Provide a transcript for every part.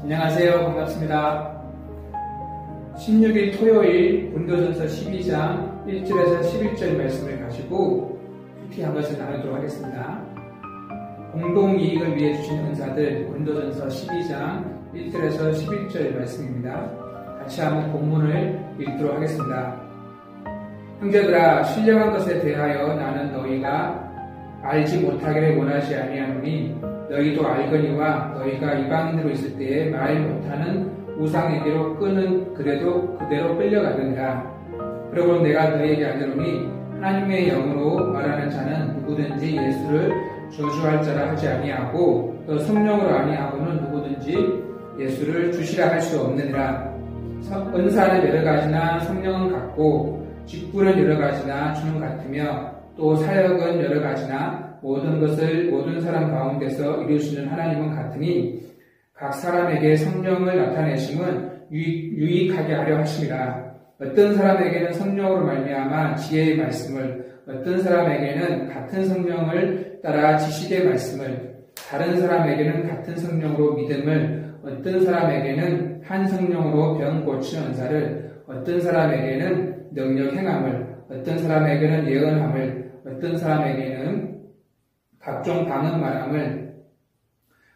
안녕하세요. 반갑습니다. 16일 토요일 고린도전서 12장 1절에서 11절 말씀을 가지고 큐티 한 것을 나누도록 하겠습니다. 공동이익을 위해 주신 은사들 고린도전서 12장 1절에서 11절 말씀입니다. 같이 한번 본문을 읽도록 하겠습니다. 형제들아, 신령한 것에 대하여 나는 너희가 알지 못하기를 원하지 아니하노니 너희도 알거니와 너희가 이방인으로 있을 때에 말 못하는 우상에게로 끄는 그대로 끌려가느니라. 그러므로 내가 너희에게 알노니 하나님의 영으로 말하는 자는 누구든지 예수를 저주할 자라 하지 아니하고 또 성령으로 아니하고는 누구든지 예수를 주시라 할 수 없느니라. 은사는 여러 가지나 성령은 같고 직분은 여러 가지나 주는 같으며 또 사역은 여러 가지나 모든 것을 모든 사람 가운데서 이루시는 하나님은 같으니 각 사람에게 성령을 나타내심은 유익하게 하려 하심이라. 어떤 사람에게는 성령으로 말미암아 지혜의 말씀을, 어떤 사람에게는 같은 성령을 따라 지식의 말씀을, 다른 사람에게는 같은 성령으로 믿음을, 어떤 사람에게는 한 성령으로 병 고치는 은사를, 어떤 사람에게는 능력 행함을, 어떤 사람에게는 예언함을, 어떤 사람에게는 각종 방언 말함을,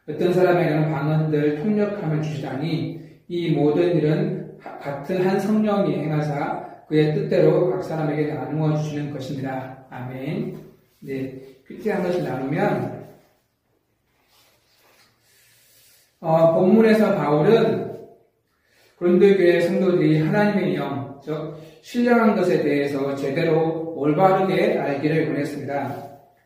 어떤 사람에게는 방언들 통역함을 주시다니 이 모든 일은 같은 한 성령이 행하사 그의 뜻대로 각 사람에게 나누어 주시는 것입니다. 아멘. 네, 큐티 한 것을 나누면 본문에서 바울은 고린도교회 성도들이 하나님의 영, 즉 신령한 것에 대해서 제대로 올바르게 알기를 원했습니다.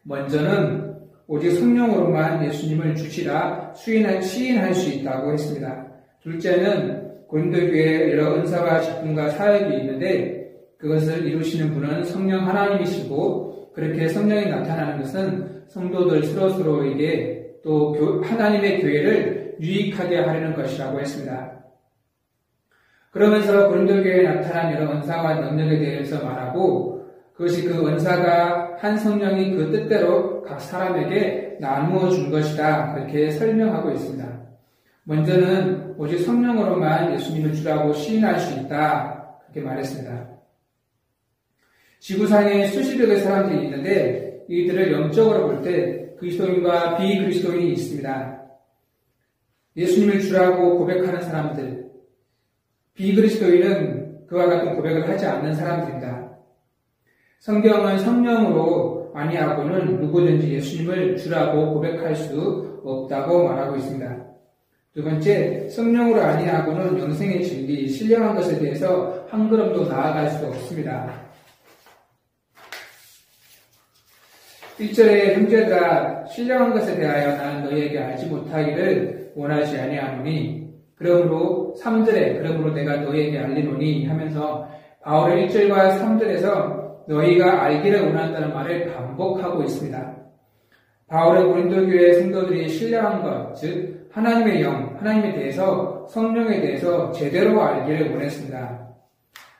먼저는 오직 성령으로만 예수님을 주시라 시인할 수 있다고 했습니다. 둘째는 고린도교회에 여러 은사와 직분과 사역이 있는데 그것을 이루시는 분은 성령 하나님이시고 그렇게 성령이 나타나는 것은 성도들 서로에게 또 하나님의 교회를 유익하게 하려는 것이라고 했습니다. 그러면서 고린도교회에 나타난 여러 은사와 능력에 대해서 말하고 그것이 그 은사가 한 성령이 그 뜻대로 각 사람에게 나누어 준 것이다. 그렇게 설명하고 있습니다. 먼저는 오직 성령으로만 예수님을 주라고 시인할 수 있다. 그렇게 말했습니다. 지구상에 수십여 개 사람들이 있는데 이들을 영적으로 볼 때 그리스도인과 비그리스도인이 있습니다. 예수님을 주라고 고백하는 사람들, 비그리스도인은 그와 같은 고백을 하지 않는 사람들입니다. 성경은 성령으로 아니하고는 누구든지 예수님을 주라고 고백할 수 없다고 말하고 있습니다. 두 번째, 성령으로 아니하고는 영생의 진리, 신령한 것에 대해서 한 걸음도 나아갈 수 없습니다. 1절에 형제들아, 신령한 것에 대하여 나는 너희에게 알지 못하기를 원하지 아니하노니 그러므로 3절에 그러므로 내가 너희에게 알리노니 하면서 바울의 1절과 3절에서 너희가 알기를 원한다는 말을 반복하고 있습니다. 바울은 고린도교회 성도들이 신령한 것, 즉 하나님의 영, 하나님에 대해서 성령에 대해서 제대로 알기를 원했습니다.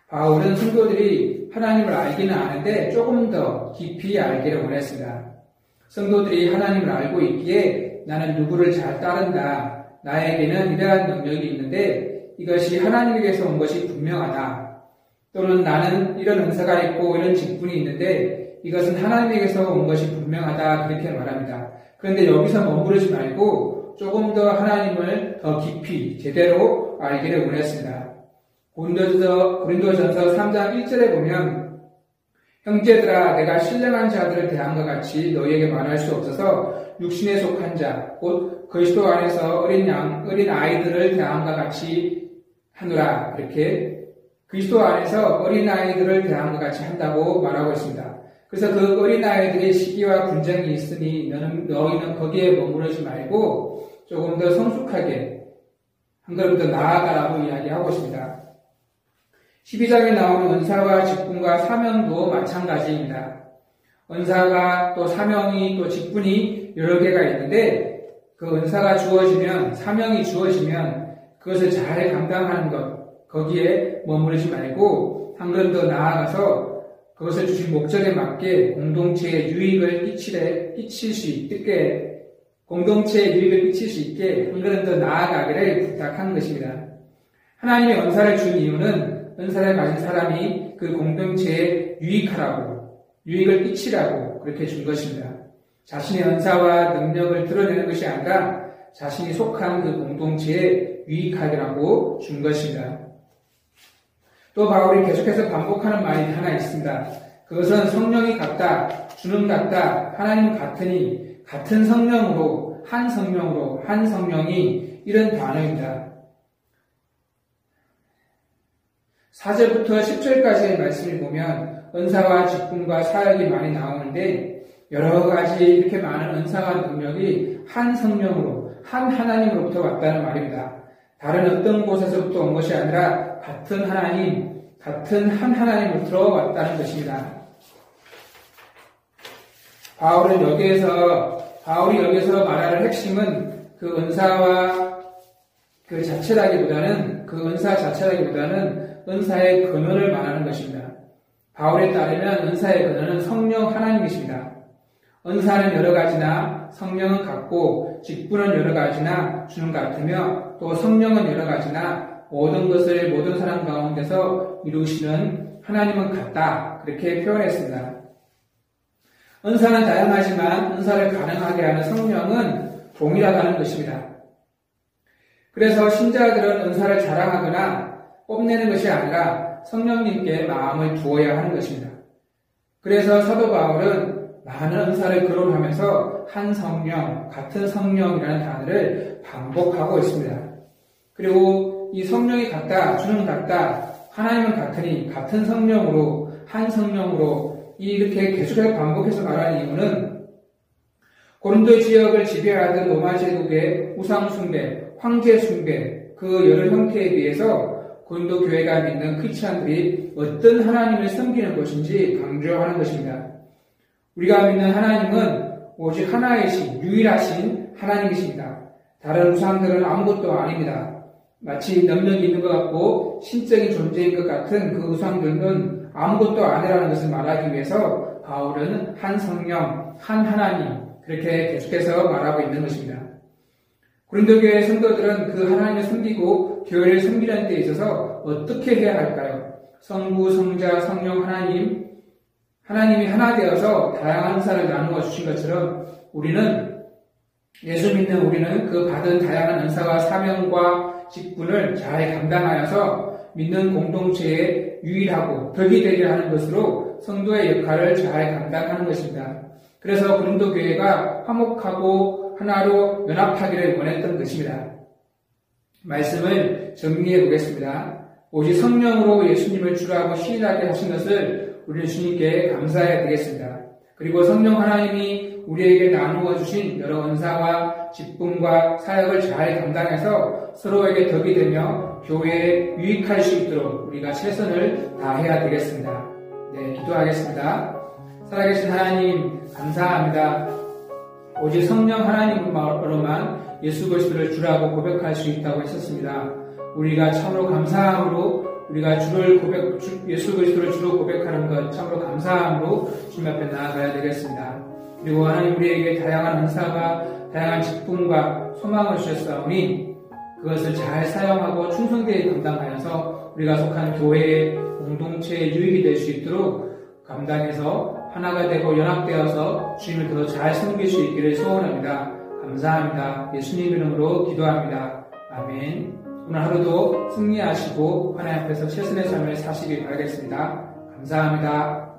바울은 성도들이 하나님을 알기는 아는데 조금 더 깊이 알기를 원했습니다. 성도들이 하나님을 알고 있기에 나는 누구를 잘 따른다. 나에게는 이러한 능력이 있는데 이것이 하나님에게서 온 것이 분명하다. 또는 나는 이런 은사가 있고 이런 직분이 있는데 이것은 하나님에게서 온 것이 분명하다. 그렇게 말합니다. 그런데 여기서 머무르지 말고 조금 더 하나님을 더 깊이 제대로 알기를 원했습니다. 고린도전서 3장 1절에 보면 형제들아 내가 신령한 자들을 대함과 같이 너희에게 말할 수 없어서 육신에 속한 자 곧 그리스도 안에서 어린 아이들을 대함과 같이 하노라. 이렇게 그리스도 안에서 어린아이들을 대함과 같이 한다고 말하고 있습니다. 그래서 그 어린아이들의 시기와 분쟁이 있으니 너희는 거기에 머무르지 말고 조금 더 성숙하게 한 걸음 더 나아가라고 이야기하고 있습니다. 12장에 나오는 은사와 직분과 사명도 마찬가지입니다. 은사가 또 사명이 또 직분이 여러 개가 있는데 그 은사가 주어지면 사명이 주어지면 그것을 잘 감당하는 것 거기에 머무르지 말고 한 걸음 더 나아가서 그것을 주신 목적에 맞게 공동체에 유익을 끼칠 수 있게 공동체의 유익을 끼칠 수 있게 한 걸음 더 나아가기를 부탁한 것입니다. 하나님의 은사를 준 이유는 은사를 가진 사람이 그 공동체에 유익을 끼치라고 그렇게 준 것입니다. 자신의 은사와 능력을 드러내는 것이 아니라 자신이 속한 그 공동체에 유익하리라고 준 것입니다. 또 바울이 계속해서 반복하는 말이 하나 있습니다. 그것은 성령이 같다, 주는 같다, 하나님은 같으니 같은 성령으로 한 성령이 이런 단어입니다. 4절부터 10절까지의 말씀을 보면 은사와 직분과 사역이 많이 나오는데 여러 가지 이렇게 많은 은사와 능력이 한 성령으로, 한 하나님으로부터 왔다는 말입니다. 다른 어떤 곳에서부터 온 것이 아니라 같은 하나님, 같은 한 하나님으로부터 왔다는 것입니다. 바울이 여기에서 말하는 핵심은 그 은사와 그 은사 자체라기보다는 은사의 근원을 말하는 것입니다. 바울에 따르면 은사의 근원은 성령 하나님이십니다. 은사는 여러 가지나 성령은 같고 직분은 여러 가지나 주는 같으며 또 성령은 여러 가지나 모든 것을 모든 사람 가운데서 이루시는 하나님은 같다. 그렇게 표현했습니다. 은사는 다양하지만 은사를 가능하게 하는 성령은 동일하다는 것입니다. 그래서 신자들은 은사를 자랑하거나 뽐내는 것이 아니라 성령님께 마음을 두어야 하는 것입니다. 그래서 사도 바울은 많은 은사를 거론하면서 한 성령, 같은 성령이라는 단어를 반복하고 있습니다. 그리고 이 성령이 같다, 주는 같다, 하나님은 같으니 같은 성령으로, 한 성령으로 이렇게 계속해서 반복해서 말하는 이유는 고린도 지역을 지배하던 로마 제국의 우상 숭배, 황제 숭배, 그 여러 형태에 비해서 고린도 교회가 믿는 크리스찬들이 어떤 하나님을 섬기는 것인지 강조하는 것입니다. 우리가 믿는 하나님은 오직 하나이신, 유일하신 하나님이십니다. 다른 우상들은 아무것도 아닙니다. 마치 능력이 있는 것 같고 신적인 존재인 것 같은 그 우상들은 아무것도 아니라는 것을 말하기 위해서 바울은 한 성령, 한 하나님 그렇게 계속해서 말하고 있는 것입니다. 고린도 교회 성도들은 그 하나님을 섬기고 교회를 섬기는 데 있어서 어떻게 해야 할까요? 성부, 성자, 성령 하나님이 하나 되어서 다양한 은사를 나누어 주신 것처럼 예수 믿는 우리는 그 받은 다양한 은사와 사명과 직분을 잘 감당하여서 믿는 공동체에 유일하고 덕이 되게 하는 것으로 성도의 역할을 잘 감당하는 것입니다. 그래서 고린도 교회가 화목하고 하나로 연합하기를 원했던 것입니다. 말씀을 정리해 보겠습니다. 오직 성령으로 예수님을 주라고 시인하게 하신 것을 우리는 주님께 감사해야 되겠습니다. 그리고 성령 하나님이 우리에게 나누어 주신 여러 은사와 직분과 사역을 잘 감당해서 서로에게 덕이 되며 교회에 유익할 수 있도록 우리가 최선을 다해야 되겠습니다. 네, 기도하겠습니다. 살아계신 하나님 감사합니다. 오직 성령 하나님으로만 예수 그리스도를 주라고 고백할 수 있다고 했었습니다. 우리가 참으로 감사함으로 우리가 예수 그리스도를 주로 고백하는 것 참으로 감사함으로 주님 앞에 나아가야 되겠습니다. 그리고 하나님 우리에게 다양한 은사와 다양한 직분과 소망을 주셨사오니 그것을 잘 사용하고 충성되게 감당하여서 우리가 속한 교회의 공동체의 유익이 될 수 있도록 감당해서 하나가 되고 연합되어서 주님을 더 잘 섬길 수 있기를 소원합니다. 감사합니다. 예수님 이름으로 기도합니다. 아멘. 오늘 하루도 승리하시고 하나님 앞에서 최선의 삶을 사시길 바라겠습니다. 감사합니다.